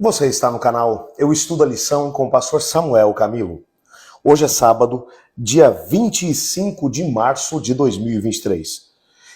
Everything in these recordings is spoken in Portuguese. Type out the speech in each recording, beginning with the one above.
Você está no canal Eu Estudo a Lição com o pastor Samuel Camilo. Hoje é sábado, dia 25 de março de 2023.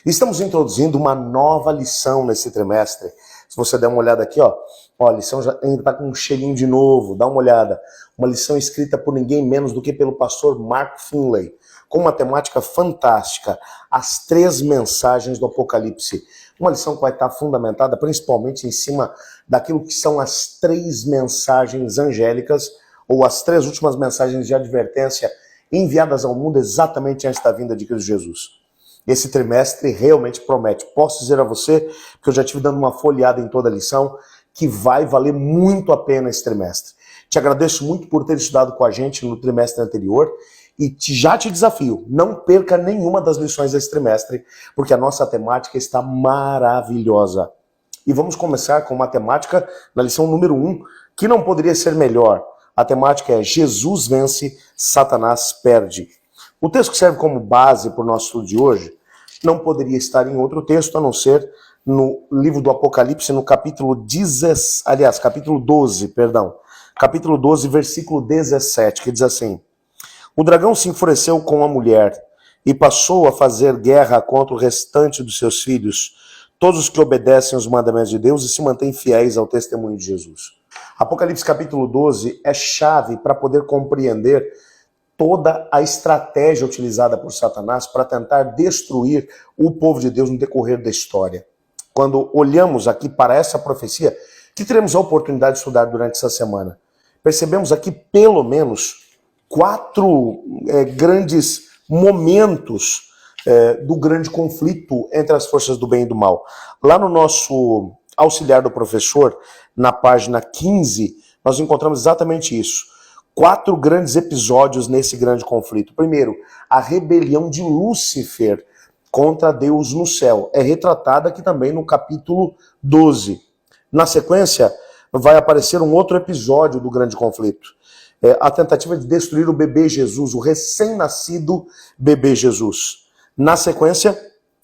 Estamos introduzindo uma nova lição nesse trimestre. Se você der uma olhada aqui, a lição já ainda está com um cheirinho de novo, dá uma olhada. Uma lição escrita por ninguém menos do que pelo pastor Mark Finley, com uma temática fantástica, as 3 mensagens do Apocalipse. Uma lição que vai estar fundamentada principalmente em cima daquilo que são as 3 mensagens angélicas, ou as 3 últimas mensagens de advertência enviadas ao mundo exatamente antes da vinda de Cristo Jesus. Esse trimestre realmente promete. Posso dizer a você, que eu já estive dando uma folheada em toda a lição, que vai valer muito a pena esse trimestre. Te agradeço muito por ter estudado com a gente no trimestre anterior e já te desafio, não perca nenhuma das lições desse trimestre, porque a nossa temática está maravilhosa. E vamos começar com uma temática na lição número 1, que não poderia ser melhor. A temática é Jesus vence, Satanás perde. O texto que serve como base para o nosso estudo de hoje não poderia estar em outro texto, a não ser no livro do Apocalipse, no capítulo 12, capítulo 12, versículo 17, que diz assim: O dragão se enfureceu com a mulher e passou a fazer guerra contra o restante dos seus filhos, todos os que obedecem aos mandamentos de Deus e se mantêm fiéis ao testemunho de Jesus. Apocalipse capítulo 12 é chave para poder compreender toda a estratégia utilizada por Satanás para tentar destruir o povo de Deus no decorrer da história. Quando olhamos aqui para essa profecia, que teremos a oportunidade de estudar durante essa semana, percebemos aqui pelo menos 4 grandes momentos do grande conflito entre as forças do bem e do mal. Lá no nosso auxiliar do professor, na página 15, nós encontramos exatamente isso. 4 grandes episódios nesse grande conflito. Primeiro, a rebelião de Lúcifer contra Deus no céu. É retratada aqui também no capítulo 12. Na sequência, vai aparecer um outro episódio do grande conflito. A tentativa de destruir o bebê Jesus, o recém-nascido bebê Jesus. Na sequência,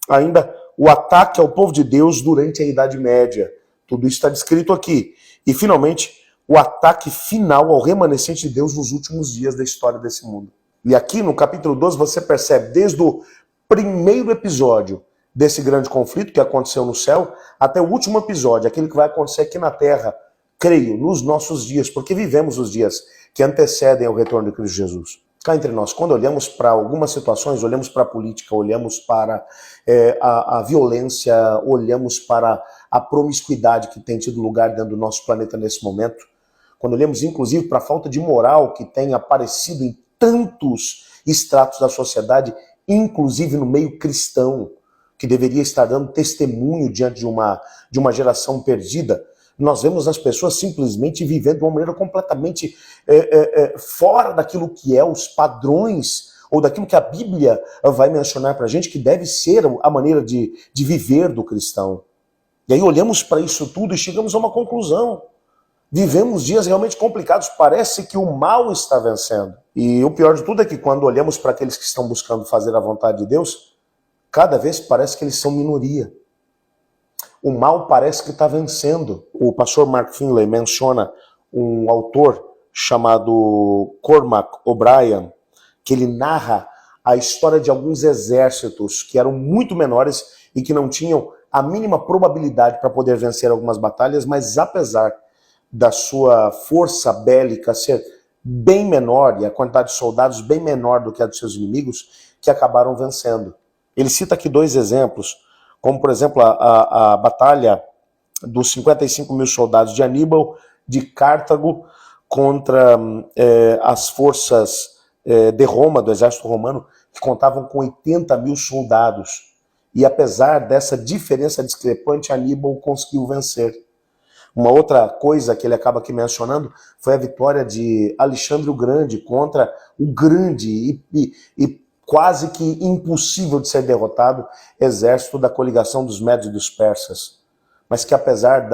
ainda o ataque ao povo de Deus durante a Idade Média. Tudo isso está descrito aqui. E, finalmente, o ataque final ao remanescente de Deus nos últimos dias da história desse mundo. E aqui no capítulo 12 você percebe desde o primeiro episódio desse grande conflito que aconteceu no céu, até o último episódio, aquele que vai acontecer aqui na terra, creio, nos nossos dias, porque vivemos os dias que antecedem ao retorno de Cristo Jesus. Cá entre nós, quando olhamos para algumas situações, olhamos para a política, olhamos para a violência, olhamos para a promiscuidade que tem tido lugar dentro do nosso planeta nesse momento, quando olhamos inclusive para a falta de moral que tem aparecido em tantos estratos da sociedade, inclusive no meio cristão, que deveria estar dando testemunho diante de uma geração perdida, nós vemos as pessoas simplesmente vivendo de uma maneira completamente fora daquilo que é os padrões, ou daquilo que a Bíblia vai mencionar para a gente, que deve ser a maneira de viver do cristão. E aí olhamos para isso tudo e chegamos a uma conclusão. Vivemos dias realmente complicados, parece que o mal está vencendo. E o pior de tudo é que quando olhamos para aqueles que estão buscando fazer a vontade de Deus, cada vez parece que eles são minoria. O mal parece que está vencendo. O pastor Mark Finley menciona um autor chamado Cormac O'Brien, que ele narra a história de alguns exércitos que eram muito menores e que não tinham a mínima probabilidade para poder vencer algumas batalhas, mas apesar da sua força bélica ser bem menor e a quantidade de soldados bem menor do que a dos seus inimigos, que acabaram vencendo. Ele cita aqui 2 exemplos, como por exemplo a batalha dos 55 mil soldados de Aníbal de Cartago contra as forças de Roma, do exército romano, que contavam com 80 mil soldados. E apesar dessa diferença discrepante, Aníbal conseguiu vencer. Uma outra coisa que ele acaba aqui mencionando foi a vitória de Alexandre o Grande contra o grande e quase que impossível de ser derrotado exército da coligação dos Médios e dos Persas. Mas que apesar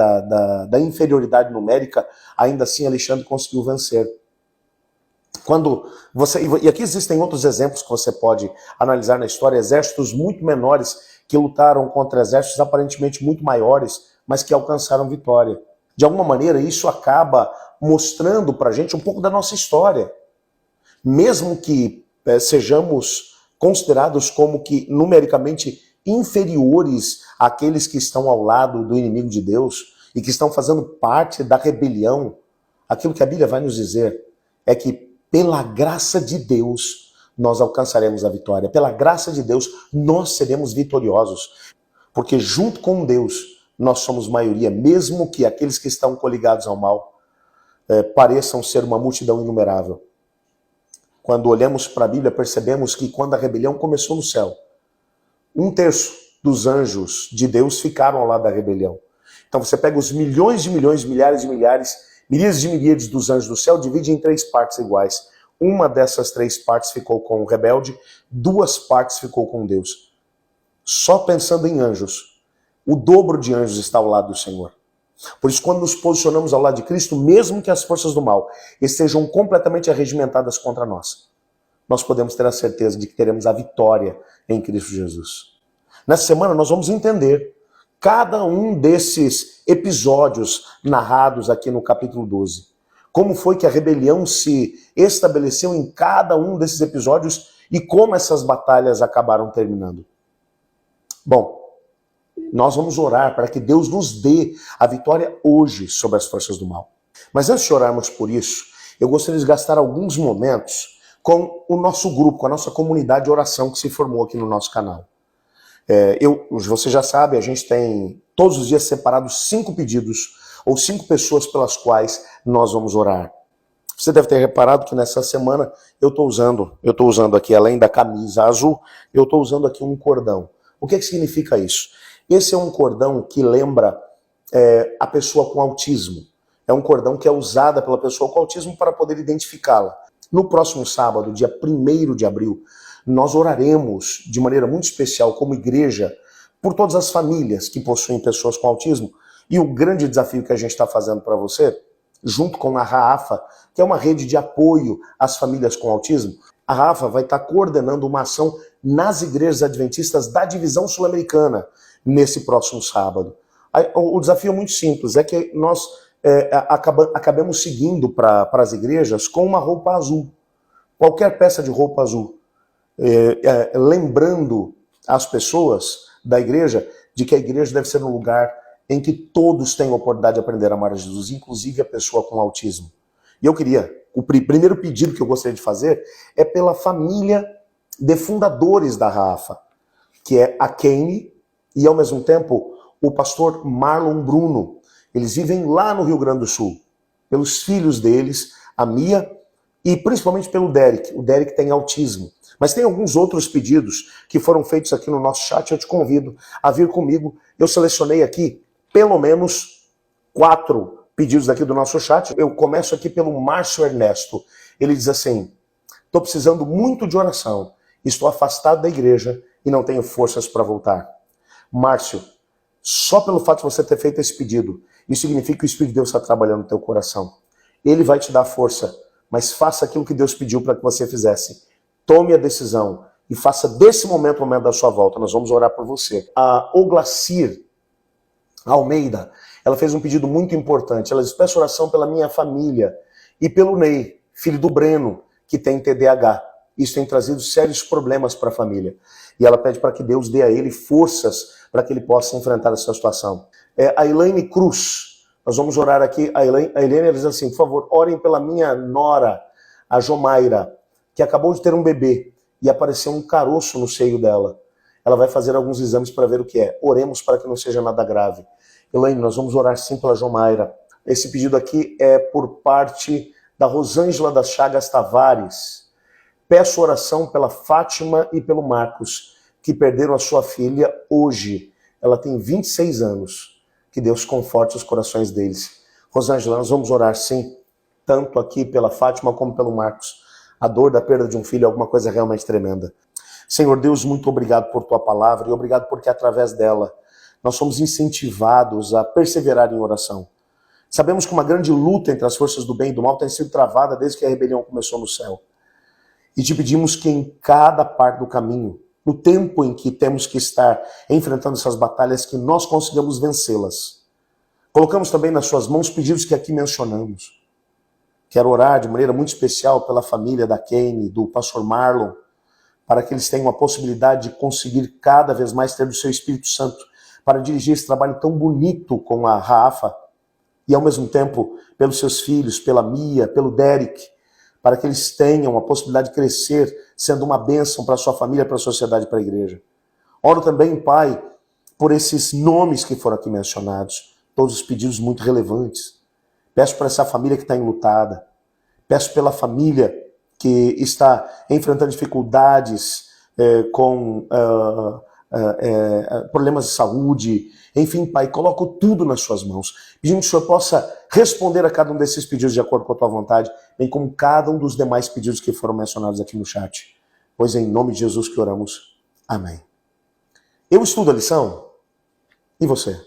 da inferioridade numérica, ainda assim Alexandre conseguiu vencer. E aqui existem outros exemplos que você pode analisar na história, exércitos muito menores que lutaram contra exércitos aparentemente muito maiores, mas que alcançaram vitória. De alguma maneira, isso acaba mostrando para a gente um pouco da nossa história. Mesmo que sejamos considerados como que numericamente inferiores àqueles que estão ao lado do inimigo de Deus e que estão fazendo parte da rebelião, aquilo que a Bíblia vai nos dizer é que pela graça de Deus nós alcançaremos a vitória. Pela graça de Deus nós seremos vitoriosos. Porque junto com Deus nós somos maioria, mesmo que aqueles que estão coligados ao mal pareçam ser uma multidão inumerável. Quando olhamos para a Bíblia, percebemos que quando a rebelião começou no céu, 1/3 dos anjos de Deus ficaram ao lado da rebelião. Então você pega os milhões de milhões, milhares de milhares, milhares de milhares dos anjos do céu, divide em 3 partes iguais. Uma dessas 3 partes ficou com o rebelde, 2 partes ficou com Deus. Só pensando em anjos, o dobro de anjos está ao lado do Senhor. Por isso, quando nos posicionamos ao lado de Cristo, mesmo que as forças do mal estejam completamente arregimentadas contra nós, nós podemos ter a certeza de que teremos a vitória em Cristo Jesus. Nessa semana nós vamos entender cada um desses episódios narrados aqui no capítulo 12. Como foi que a rebelião se estabeleceu em cada um desses episódios e como essas batalhas acabaram terminando. Bom, nós vamos orar para que Deus nos dê a vitória hoje sobre as forças do mal. Mas antes de orarmos por isso, eu gostaria de gastar alguns momentos com o nosso grupo, com a nossa comunidade de oração que se formou aqui no nosso canal. Você já sabe, a gente tem todos os dias separados 5 pedidos ou 5 pessoas pelas quais nós vamos orar. Você deve ter reparado que nessa semana eu estou usando aqui, além da camisa azul, eu estou usando aqui um cordão. O que significa isso? Esse é um cordão que lembra a pessoa com autismo. É um cordão que é usada pela pessoa com autismo para poder identificá-la. No próximo sábado, dia 1º de abril, nós oraremos de maneira muito especial como igreja por todas as famílias que possuem pessoas com autismo. E o grande desafio que a gente está fazendo para você, junto com a RAAFA, que é uma rede de apoio às famílias com autismo, a RAAFA vai estar coordenando uma ação nas igrejas adventistas da divisão sul-americana nesse próximo sábado. O desafio é muito simples, é que nós acabamos seguindo para as igrejas com uma roupa azul. Qualquer peça de roupa azul. Lembrando as pessoas da igreja de que a igreja deve ser um lugar em que todos têm a oportunidade de aprender a amar a Jesus, inclusive a pessoa com autismo. E o primeiro pedido que eu gostaria de fazer é pela família de fundadores da RAAFA, que é a Kane e, ao mesmo tempo, o pastor Marlon Bruno. Eles vivem lá no Rio Grande do Sul. Pelos filhos deles, a Mia, e principalmente pelo Derek. O Derek tem autismo. Mas tem alguns outros pedidos que foram feitos aqui no nosso chat. Eu te convido a vir comigo. Eu selecionei aqui pelo menos 4 pedidos aqui do nosso chat. Eu começo aqui pelo Márcio Ernesto. Ele diz assim: estou precisando muito de oração. Estou afastado da igreja e não tenho forças para voltar. Márcio, só pelo fato de você ter feito esse pedido, isso significa que o Espírito de Deus está trabalhando no teu coração. Ele vai te dar força, mas faça aquilo que Deus pediu para que você fizesse. Tome a decisão e faça desse momento o momento da sua volta. Nós vamos orar por você. A Oglacir Almeida, ela fez um pedido muito importante. Ela diz: peço oração pela minha família e pelo Ney, filho do Breno, que tem TDAH. Isso tem trazido sérios problemas para a família. E ela pede para que Deus dê a ele forças para que ele possa enfrentar essa situação. A Elaine Cruz, nós vamos orar aqui. A Elaine diz assim: por favor, orem pela minha nora, a Jomaira, que acabou de ter um bebê e apareceu um caroço no seio dela. Ela vai fazer alguns exames para ver o que é. Oremos para que não seja nada grave. Elaine, nós vamos orar sim pela Jomaira. Esse pedido aqui é por parte da Rosângela das Chagas Tavares. Peço oração pela Fátima e pelo Marcos, que perderam a sua filha hoje. Ela tem 26 anos. Que Deus conforte os corações deles. Rosângela, nós vamos orar sim, tanto aqui pela Fátima como pelo Marcos. A dor da perda de um filho é alguma coisa realmente tremenda. Senhor Deus, muito obrigado por tua palavra e obrigado porque através dela nós somos incentivados a perseverar em oração. Sabemos que uma grande luta entre as forças do bem e do mal tem sido travada desde que a rebelião começou no céu. E te pedimos que em cada parte do caminho, no tempo em que temos que estar enfrentando essas batalhas, que nós consigamos vencê-las. Colocamos também nas suas mãos pedidos que aqui mencionamos. Quero orar de maneira muito especial pela família da Kane, do pastor Marlon, para que eles tenham a possibilidade de conseguir cada vez mais ter do seu Espírito Santo para dirigir esse trabalho tão bonito com a Rafa e ao mesmo tempo pelos seus filhos, pela Mia, pelo Derek, para que eles tenham a possibilidade de crescer sendo uma bênção para a sua família, para a sociedade, para a igreja. Oro também, Pai, por esses nomes que foram aqui mencionados, todos os pedidos muito relevantes. Peço para essa família que está enlutada, peço pela família que está enfrentando dificuldades com problemas de saúde, enfim, Pai, coloco tudo nas suas mãos, pedindo que o Senhor possa responder a cada um desses pedidos de acordo com a tua vontade, bem como cada um dos demais pedidos que foram mencionados aqui no chat. Pois é em nome de Jesus que oramos. Amém. Eu estudo a lição? E você?